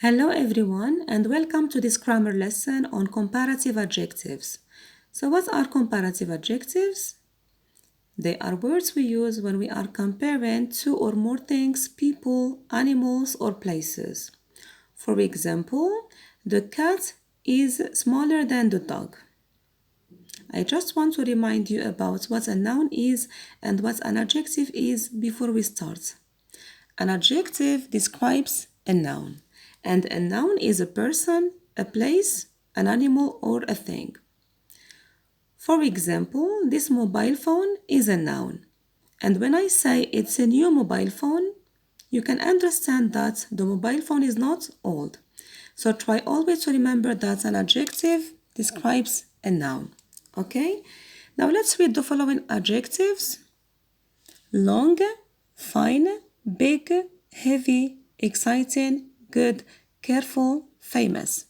Hello everyone and welcome to this grammar lesson on comparative adjectives. So what are comparative adjectives? They are words we use when we are comparing two or more things, people, animals or places. For example, the cat is smaller than the dog. I just want to remind you about what a noun is and what an adjective is before we start. An adjective describes a noun, and a noun is a person, a place, an animal, or a thing. For example, this mobile phone is a noun, and when I say it's a new mobile phone, you can understand that the mobile phone is not old. So try always to remember that an adjective describes a noun. Okay? Now let's read the following adjectives: long, fine, big, heavy, exciting, good, careful, famous.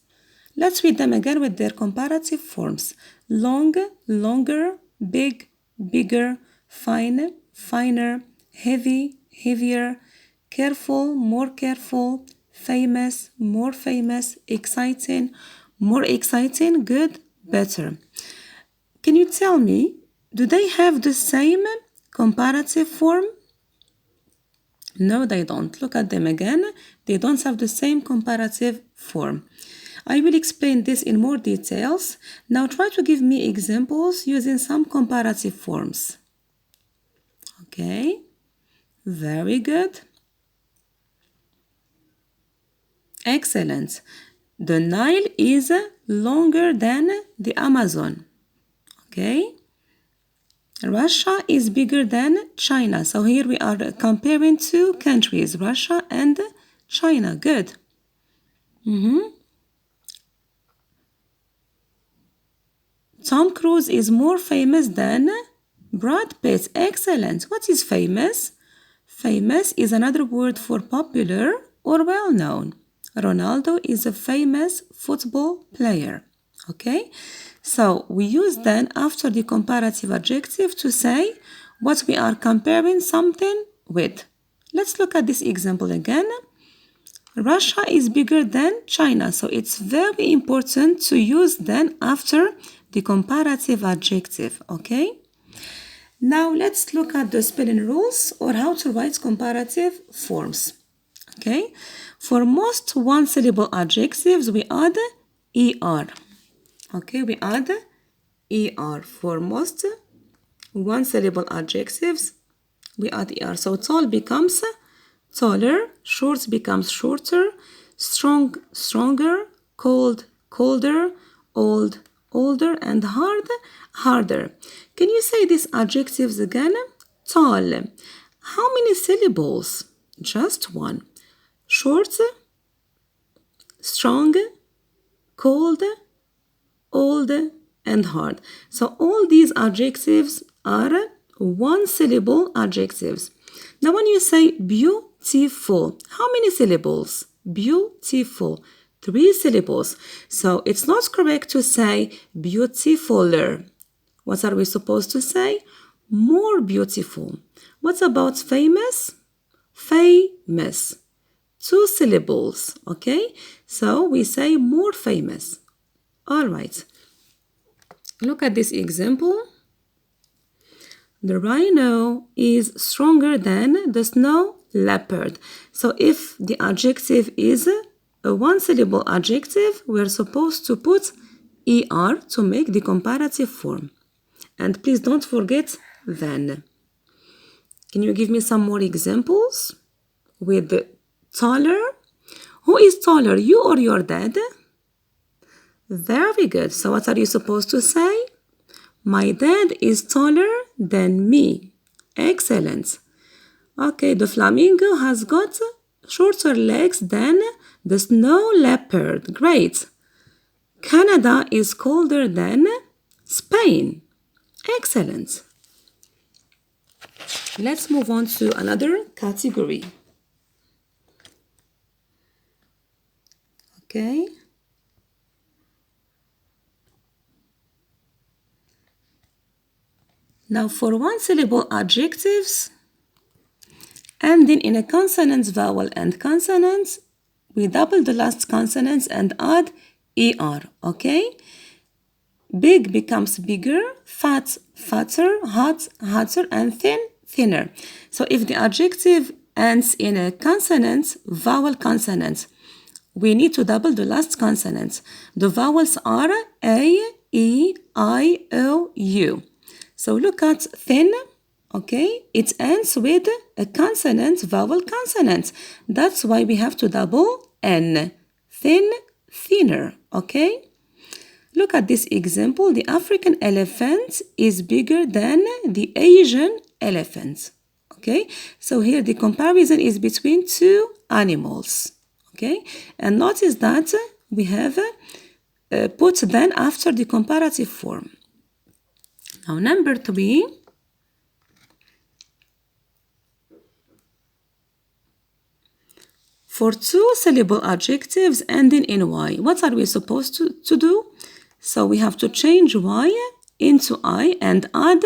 Let's read them again with their comparative forms. Long, longer, big, bigger, fine, finer, heavy, heavier, careful, more careful, famous, more famous, exciting, more exciting, good, better. Can you tell me, do they have the same comparative form? No, they don't. Look at them again. They don't have the same comparative form. I will explain this in more details. Now try to give me examples using some comparative forms. Okay, very good. Excellent. The Nile is longer than the Amazon. Okay. Russia is bigger than China. So here we are comparing two countries, Russia and China. Good. Tom Cruise is more famous than Brad Pitt. Excellent. What is famous? Famous is another word for popular or well-known. Ronaldo is a famous football player. Okay? So we use then after the comparative adjective to say what we are comparing something with. Let's look at this example again. Russia is bigger than China, so it's very important to use then after the comparative adjective, okay? Now let's look at the spelling rules or how to write comparative forms, okay? For most one-syllable adjectives, we add ER, okay? We add ER. For most one-syllable adjectives, we add ER. So tall becomes taller, short becomes shorter, strong, stronger, cold, colder, old, older, and hard, harder. Can you say these adjectives again? Tall. How many syllables? Just one. Short, strong, cold, old, and hard. So all these adjectives are one-syllable adjectives. Now when you say beautiful, how many syllables? Beautiful. 3 syllables. So it's not correct to say beautifuler. What are we supposed to say? More beautiful. What about famous? Famous. 2 syllables. Okay? So we say more famous. All right. Look at this example. The rhino is stronger than the snow leopard. So if the adjective is a one-syllable adjective, we're supposed to put ER to make the comparative form. And please don't forget than. Can you give me some more examples with taller? Who is taller, you or your dad? Very good. So what are you supposed to say? My dad is taller than me. Excellent. Okay, the flamingo has got shorter legs than the snow leopard. Great. Canada is colder than Spain. Excellent. Let's move on to another category. Okay. Now for one-syllable adjectives ending in a consonant, vowel, and consonant, we double the last consonants and add er, okay? Big becomes bigger, fat, fatter, hot, hotter, and thin, thinner. So if the adjective ends in a consonant, vowel consonant, we need to double the last consonants. The vowels are A, E, I, O, U. So look at thin, okay? It ends with a consonant, vowel consonant. That's why we have to double N. Thin, thinner, okay? Look at this example. The African elephant is bigger than the Asian elephant. Okay, so here the comparison is between two animals. Okay, and notice that we have put then after the comparative form. Now, number 3. For two-syllable adjectives ending in Y, what are we supposed to do? So we have to change Y into I and add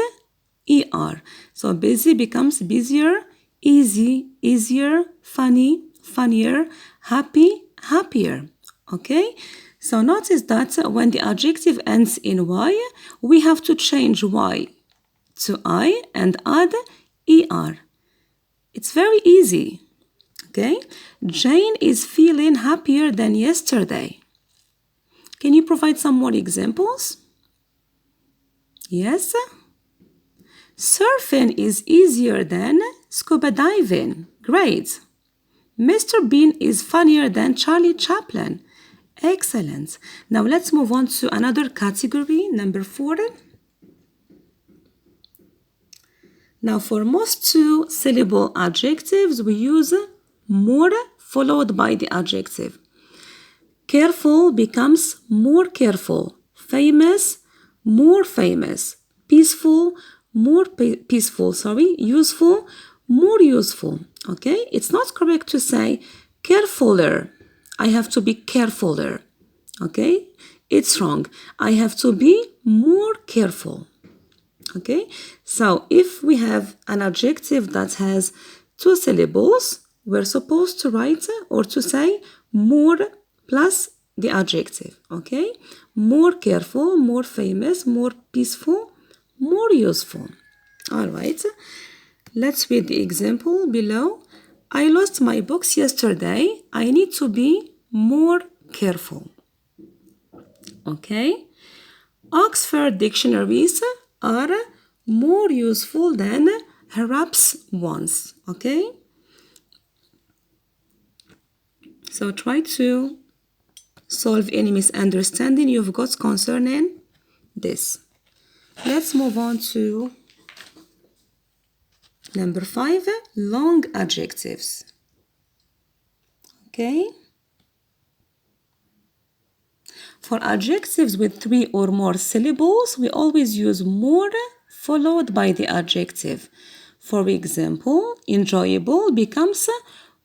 ER. So busy becomes busier, easy, easier, funny, funnier, happy, happier. Okay? So notice that when the adjective ends in Y, we have to change Y to I and add ER. It's very easy. Okay? Jane is feeling happier than yesterday. Can you provide some more examples? Yes? Surfing is easier than scuba diving. Great. Mr. Bean is funnier than Charlie Chaplin. Excellent. Now let's move on to another category, number 4. Now for most two-syllable adjectives, we use more followed by the adjective. Careful becomes more careful. Famous, more famous. Peaceful, more peaceful. Useful, more useful. Okay? It's not correct to say carefuler. I have to be carefuler. Okay? It's wrong. I have to be more careful. Okay? So if we have an adjective that has two syllables, we're supposed to write or to say more plus the adjective, okay? More careful, more famous, more peaceful, more useful. All right, let's read the example below. I lost my books yesterday. I need to be more careful. Okay? Oxford dictionaries are more useful than Harap's ones. Okay? So try to solve any misunderstanding you've got concerning this. Let's move on to number 5, long adjectives. Okay? For adjectives with 3 or more syllables, we always use more followed by the adjective. For example, enjoyable becomes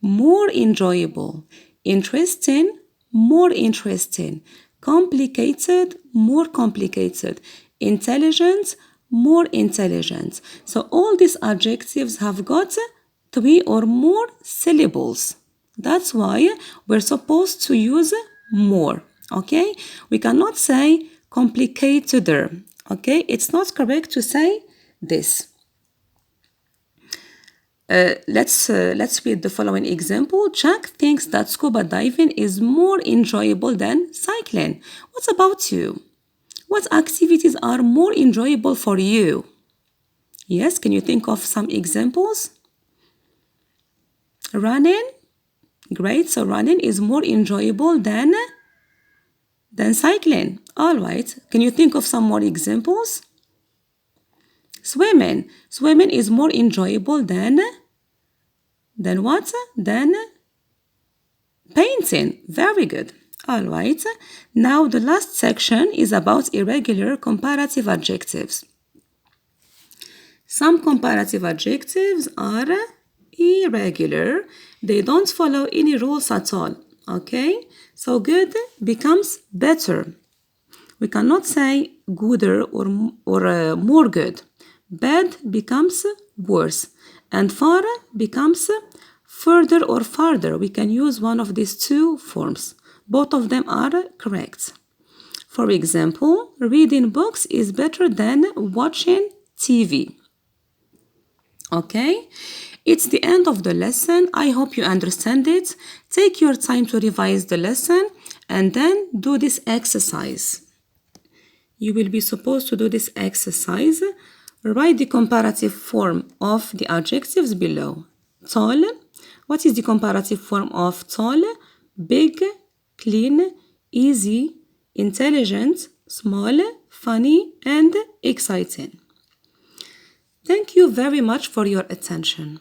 more enjoyable. Interesting, more interesting. Complicated, more complicated. Intelligent, more intelligent. So all these adjectives have got 3 or more syllables. That's why we're supposed to use more. Okay? We cannot say complicateder. Okay? It's not correct to say this. Let's read the following example. Jack thinks that scuba diving is more enjoyable than cycling. What about you? What activities are more enjoyable for you? Yes, can you think of some examples? Running. Great, so running is more enjoyable than cycling. All right, can you think of some more examples? Swimming. Swimming is more enjoyable than what? Than painting. Very good. All right. Now the last section is about irregular comparative adjectives. Some comparative adjectives are irregular. They don't follow any rules at all. Okay? So good becomes better. We cannot say gooder or more good. Bad becomes worse. And far becomes further or farther. We can use one of these two forms. Both of them are correct. For example, reading books is better than watching TV. Okay? It's the end of the lesson. I hope you understand it. Take your time to revise the lesson and then do this exercise. You will be supposed to do this exercise. Write the comparative form of the adjectives below. Tall. What is the comparative form of tall? Big, clean, easy, intelligent, small, funny, and exciting. Thank you very much for your attention.